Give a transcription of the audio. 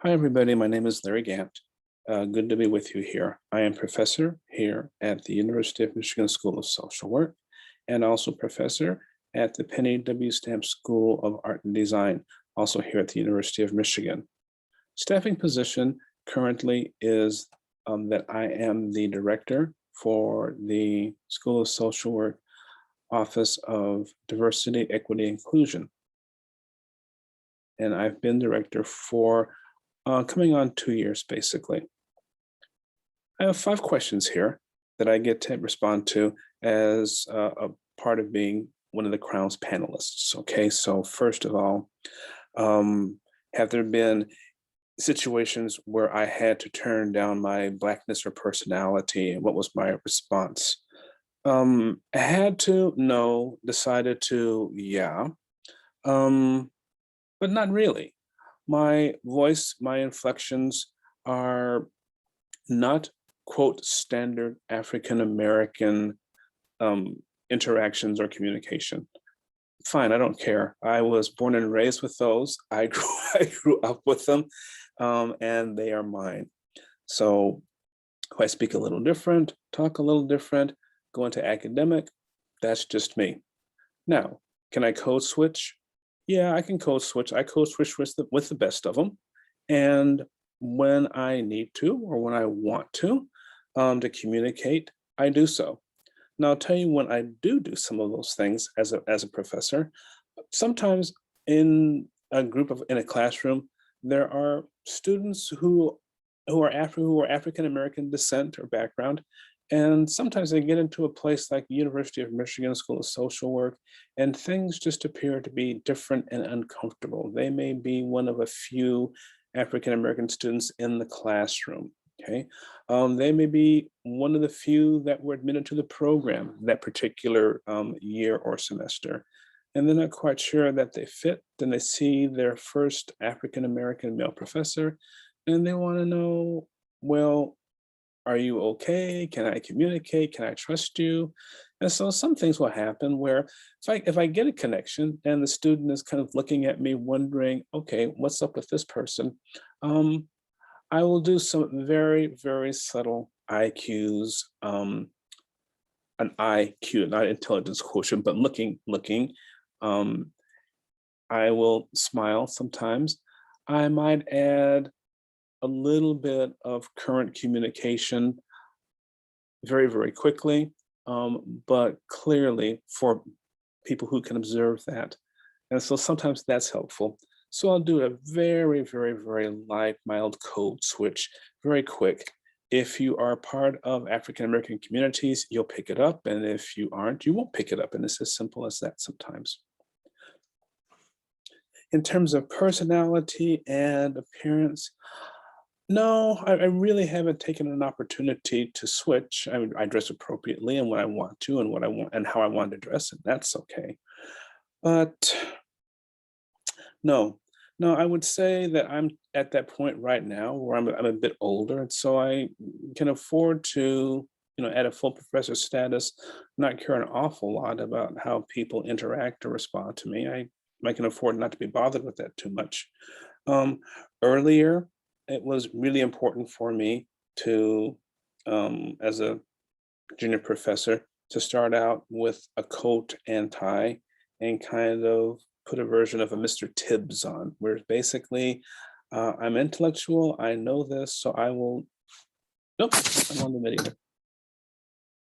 Hi, everybody. My name is Larry Gant. Good to be with you here. I am professor here at the University of Michigan School of Social Work and also professor at the Penny W. Stamp School of Art and Design, also here at the University of Michigan. Staffing position currently is that I am the director for the School of Social Work Office of Diversity, Equity, Inclusion. And I've been director for coming on 2 years, basically. I have 5 questions here that I get to respond to as a part of being one of the Crown's panelists. Okay, so first of all, have there been situations where I had to turn down my Blackness or personality, and what was my response? Had to, no. Decided to, yeah. But not really. My voice, my inflections are not, quote, standard African American interactions or communication. Fine, I don't care. I was born and raised with those. I grew up with them, and they are mine. So if I speak a little different, talk a little different, go into academic, that's just me. Now, can I code switch? Yeah, I can code switch. I code switch with the best of them. And when I need to, or when I want to communicate, I do so. Now, I'll tell you when I do some of those things as a professor. Sometimes in in a classroom, there are students who are African American descent or background, and sometimes they get into a place like the University of Michigan School of Social Work, and things just appear to be different and uncomfortable. They may be one of a few African American students in the classroom. Okay, they may be one of the few that were admitted to the program that particular year or semester, and they're not quite sure that they fit. Then they see their first African American male professor, and they want to know, well, are you okay? Can I communicate? Can I trust you? And so some things will happen where if I get a connection and the student is kind of looking at me wondering, okay, what's up with this person? I will do some very, very subtle IQs, an IQ, not intelligence quotient, but looking. Um, I will smile sometimes. I might add a little bit of current communication very, very quickly, but clearly for people who can observe that. And so sometimes that's helpful. So I'll do a very, very, very light, mild code switch, very quick. If you are part of African American communities, you'll pick it up. And if you aren't, you won't pick it up. And it's as simple as that sometimes. In terms of personality and appearance, no, I really haven't taken an opportunity to switch. I dress appropriately and when I want to and what I want and how I want to dress, and that's okay. But no, no, I would say that I'm at that point right now where I'm a bit older, and so I can afford to, at a full professor status, not care an awful lot about how people interact or respond to me. I can afford not to be bothered with that too much. Um, Earlier, it was really important for me to, as a junior professor, to start out with a coat and tie and kind of put a version of a Mr. Tibbs on, where basically I'm intellectual, I know this, so I will, nope, I'm on the video.